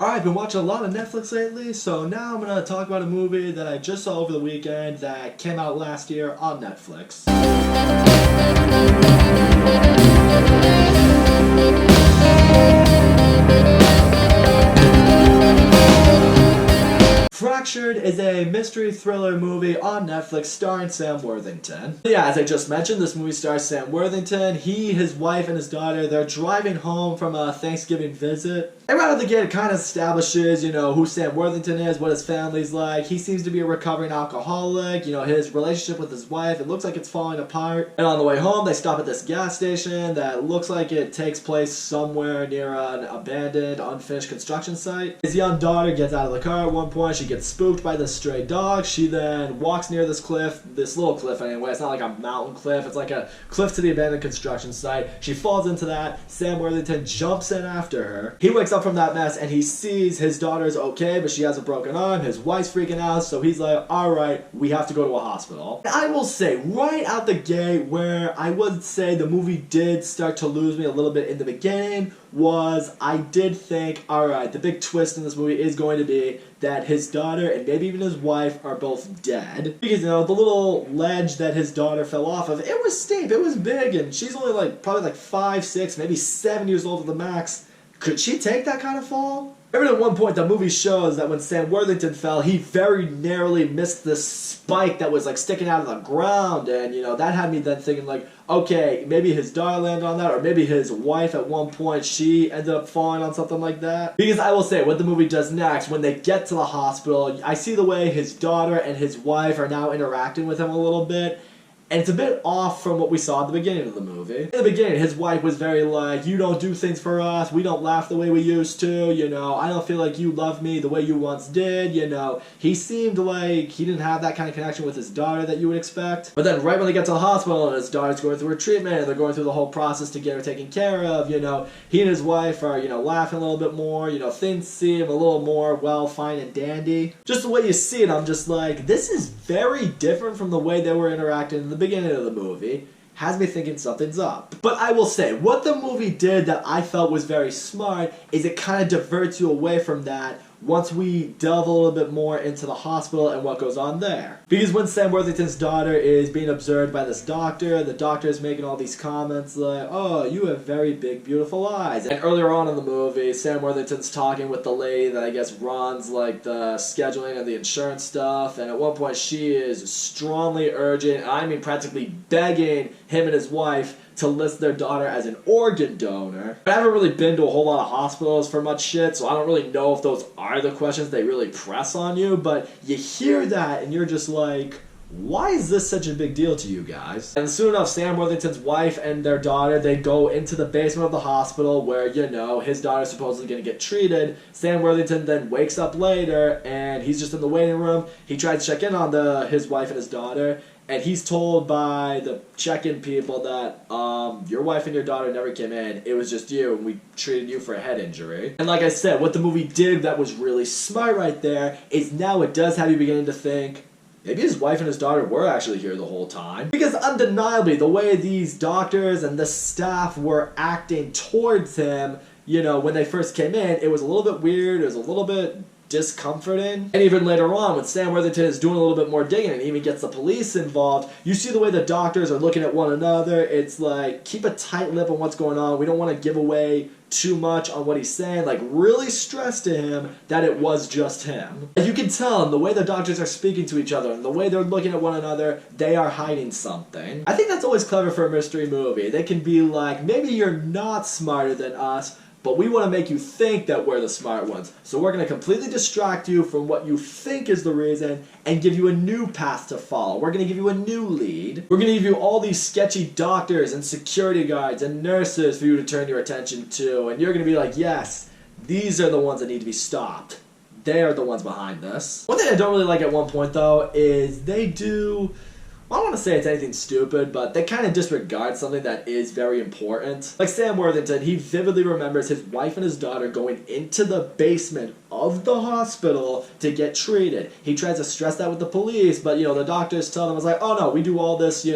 Alright, I've been watching a lot of Netflix lately, so now I'm gonna talk about a movie that I just saw over the weekend that came out last year on Netflix. Fractured is a mystery thriller movie on Netflix starring Sam Worthington. Yeah, as I just mentioned, this movie stars Sam Worthington. He, his wife, and his daughter, they're driving home from a Thanksgiving visit. And right out of the gate, it kind of establishes, who Sam Worthington is, what his family's like. He seems to be a recovering alcoholic. His relationship with his wife, it looks like it's falling apart. And on the way home, they stop at this gas station that looks like it takes place somewhere near an abandoned, unfinished construction site. His young daughter gets out of the car at one point. She gets spooked by this stray dog. She then walks near this cliff, this little cliff anyway. It's not like a mountain cliff. It's like a cliff to the abandoned construction site. She falls into that. Sam Worthington jumps in after her. He wakes up from that mess and he sees his daughter's okay, but she has a broken arm. His wife's freaking out, so he's like, alright, we have to go to a hospital. I will say, right out the gate, where I would say the movie did start to lose me a little bit in the beginning, was I did think, alright, the big twist in this movie is going to be that his daughter and maybe even his wife are both dead. Because, the little ledge that his daughter fell off of, it was steep, it was big, and she's only probably 5, 6, maybe 7 years old at the max. Could she take that kind of fall? Remember at one point the movie shows that when Sam Worthington fell, he very narrowly missed this spike that was sticking out of the ground, and that had me then thinking okay, maybe his daughter landed on that, or maybe his wife at one point, she ended up falling on something like that. Because I will say, what the movie does next, when they get to the hospital, I see the way his daughter and his wife are now interacting with him a little bit. And it's a bit off from what we saw at the beginning of the movie. In the beginning, his wife was very you don't do things for us, we don't laugh the way we used to, I don't feel like you love me the way you once did, He seemed like he didn't have that kind of connection with his daughter that you would expect. But then right when they get to the hospital and his daughter's going through her treatment and they're going through the whole process to get her taken care of, he and his wife are, laughing a little bit more, things seem a little more, fine and dandy. Just the way you see it, I'm just this is very different from the way they were interacting in the beginning of the movie. Has me thinking something's up. But I will say, what the movie did that I felt was very smart is it kind of diverts you away from that once we delve a little bit more into the hospital and what goes on there. Because when Sam Worthington's daughter is being observed by this doctor, the doctor is making all these comments like, oh, you have very big, beautiful eyes. And earlier on in the movie, Sam Worthington's talking with the lady that I guess runs the scheduling and the insurance stuff, and at one point she is strongly urging, I mean practically begging him and his wife to list their daughter as an organ donor. I haven't really been to a whole lot of hospitals for much shit, so I don't really know if those are the questions they really press on you, but you hear that and you're just why is this such a big deal to you guys? And soon enough, Sam Worthington's wife and their daughter, they go into the basement of the hospital where, his daughter's supposedly going to get treated. Sam Worthington then wakes up later and he's just in the waiting room. He tries to check in on his wife and his daughter, and he's told by the check-in people that, your wife and your daughter never came in. It was just you, and we treated you for a head injury. And like I said, what the movie did that was really smart right there is now it does have you beginning to think, maybe his wife and his daughter were actually here the whole time. Because undeniably, the way these doctors and the staff were acting towards him, when they first came in, it was a little bit weird, it was a little bit discomforting. And even later on, when Sam Worthington is doing a little bit more digging and even gets the police involved, you see the way the doctors are looking at one another. It's keep a tight lip on what's going on. We don't want to give away too much on what he's saying. Really stress to him that it was just him. You can tell in the way the doctors are speaking to each other and the way they're looking at one another, they are hiding something. I think that's always clever for a mystery movie. They can be maybe you're not smarter than us, but we want to make you think that we're the smart ones. So we're going to completely distract you from what you think is the reason and give you a new path to follow. We're going to give you a new lead. We're going to give you all these sketchy doctors and security guards and nurses for you to turn your attention to. And you're going to be yes, these are the ones that need to be stopped. They are the ones behind this. One thing I don't really like at one point, though, is they do I don't want to say it's anything stupid, but they kind of disregard something that is very important. Like Sam Worthington, he vividly remembers his wife and his daughter going into the basement of the hospital to get treated. He tries to stress that with the police, but the doctors tell them, it's like, oh no, we do all this,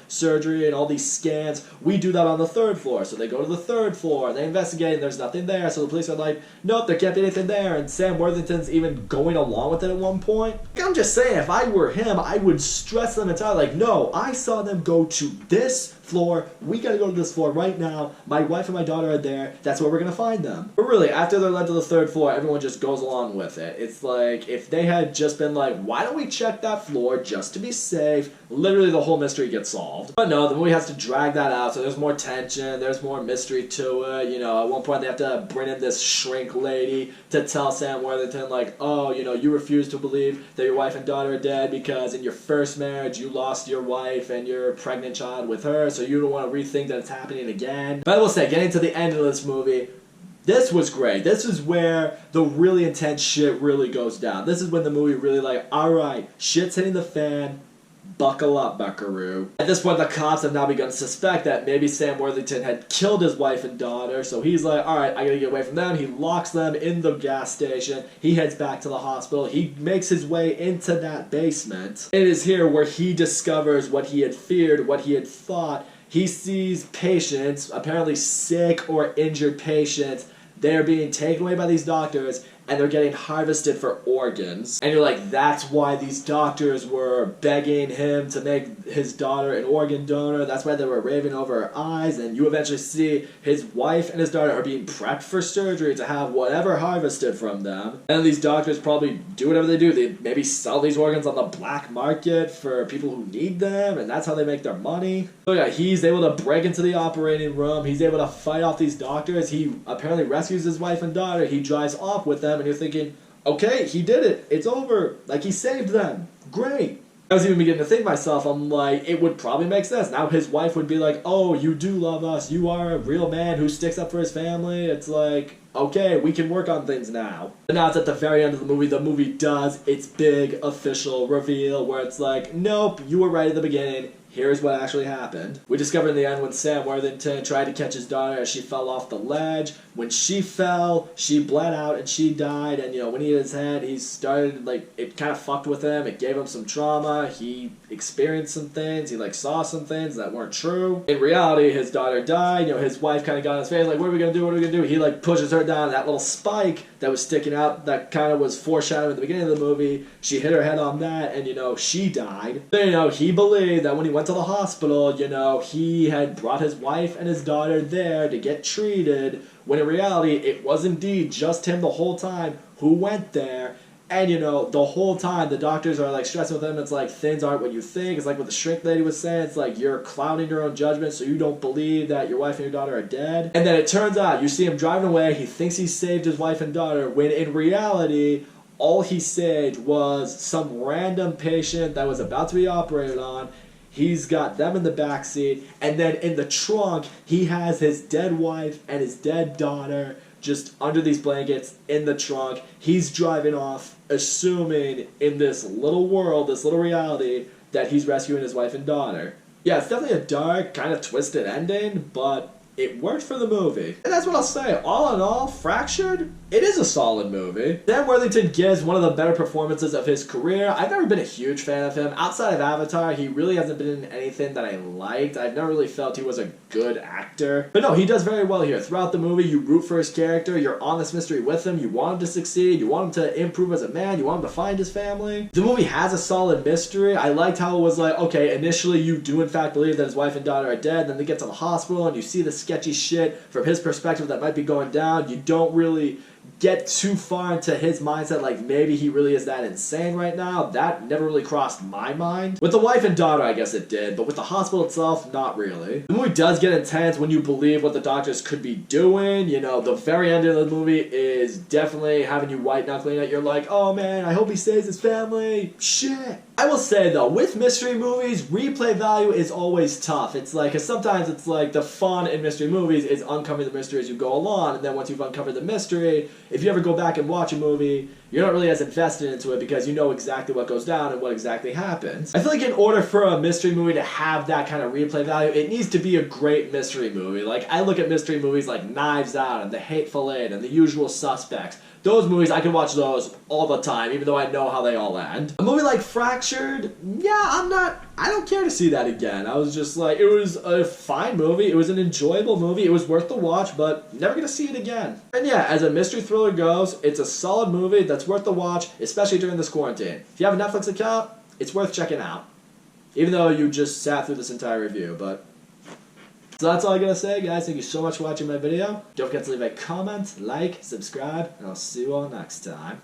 surgery and all these scans, we do that on the 3rd floor. So they go to the 3rd floor and they investigate and there's nothing there. So the police are like, nope, there can't be anything there. And Sam Worthington's even going along with it at one point. I'm just saying, if I were him, I would stress them entirely. Like, no, I saw them go to this floor. We gotta go to this floor right now. My wife and my daughter are there. That's where we're gonna find them. But really, after they're led to the 3rd floor, everyone just goes along with it. It's like, if they had just been like, why don't we check that floor just to be safe, literally the whole mystery gets solved. But no, the movie has to drag that out, so there's more tension, there's more mystery to it. At one point they have to bring in this shrink lady to tell Sam Worthington, like, oh, you refuse to believe that your wife and daughter are dead because in your first marriage you lost your wife and your pregnant child with her, so you don't want to rethink that it's happening again. But I will say, getting to the end of this movie, this was great. This is where the really intense shit really goes down. This is when the movie really alright, shit's hitting the fan, buckle up, buckaroo. At this point, the cops have now begun to suspect that maybe Sam Worthington had killed his wife and daughter, so he's like, alright, I gotta get away from them. He locks them in the gas station. He heads back to the hospital. He makes his way into that basement. It is here where he discovers what he had feared, what he had thought. He sees patients, apparently sick or injured patients, they're being taken away by these doctors, and they're getting harvested for organs. And you're like, that's why these doctors were begging him to make his daughter an organ donor. That's why they were raving over her eyes. And you eventually see his wife and his daughter are being prepped for surgery to have whatever harvested from them. And these doctors probably do whatever they do. They maybe sell these organs on the black market for people who need them, and that's how they make their money. So yeah, he's able to break into the operating room. He's able to fight off these doctors. He apparently rescues his wife and daughter. He drives off with them. And you're thinking, okay, he did it. It's over. Like, he saved them. Great. I was even beginning to think to myself, I'm like, it would probably make sense. Now his wife would be like, oh, you do love us. You are a real man who sticks up for his family. It's like, okay, we can work on things now. But now it's at the very end of the movie does its big official reveal where it's like, nope, you were right at the beginning. Here's what actually happened. We discovered in the end when Sam Worthington tried to catch his daughter as she fell off the ledge. When she fell, she bled out and she died. And, when he hit his head, he started, it kind of fucked with him. It gave him some trauma. He experienced some things. He, saw some things that weren't true. In reality, his daughter died. His wife kind of got in his face, like, what are we going to do? What are we going to do? He, pushes her down. That little spike that was sticking out that kind of was foreshadowed at the beginning of the movie. She hit her head on that, and, she died. Then, he believed that when he went to the hospital, he had brought his wife and his daughter there to get treated, when in reality, it was indeed just him the whole time who went there. And, the whole time, the doctors are, stressing with him. It's like, things aren't what you think. It's like what the shrink lady was saying. It's like, you're clouding your own judgment, so you don't believe that your wife and your daughter are dead. And then it turns out, you see him driving away. He thinks he saved his wife and daughter, when in reality, all he saved was some random patient that was about to be operated on. He's got them in the backseat, and then in the trunk, he has his dead wife and his dead daughter just under these blankets in the trunk. He's driving off, assuming in this little world, this little reality, that he's rescuing his wife and daughter. Yeah, it's definitely a dark, kind of twisted ending, but it worked for the movie. And that's what I'll say. All in all, Fractured, it is a solid movie. Sam Worthington gives one of the better performances of his career. I've never been a huge fan of him. Outside of Avatar, he really hasn't been in anything that I liked. I've never really felt he was a good actor. But no, he does very well here. Throughout the movie, you root for his character. You're on this mystery with him. You want him to succeed. You want him to improve as a man. You want him to find his family. The movie has a solid mystery. I liked how it was like, okay, initially you do in fact believe that his wife and daughter are dead. Then they get to the hospital and you see the sketchy shit from his perspective that might be going down. You don't really get too far into his mindset, like maybe he really is that insane right now. That never really crossed my mind. With the wife and daughter, I guess it did, but with the hospital itself, not really. The movie does get intense when you believe what the doctors could be doing. The very end of the movie is definitely having you white-knuckling it. You're like, oh man, I hope he saves his family. Shit. I will say though, with mystery movies, replay value is always tough. It's like, cause sometimes it's like the fun in mystery movies is uncovering the mystery as you go along, and then once you've uncovered the mystery, if you ever go back and watch a movie, you're not really as invested into it because you know exactly what goes down and what exactly happens. I feel like in order for a mystery movie to have that kind of replay value, it needs to be a great mystery movie. Like, I look at mystery movies like Knives Out and The Hateful Eight and The Usual Suspects. Those movies, I can watch those all the time, even though I know how they all end. A movie like Fractured, yeah, I don't care to see that again. I was just like, it was a fine movie, it was an enjoyable movie, it was worth the watch, but never gonna see it again. And yeah, as a mystery thriller goes, it's a solid movie that's worth the watch, especially during this quarantine. If you have a Netflix account, it's worth checking out. Even though you just sat through this entire review, but... So that's all I gotta say, guys. Thank you so much for watching my video. Don't forget to leave a comment, like, subscribe, and I'll see you all next time.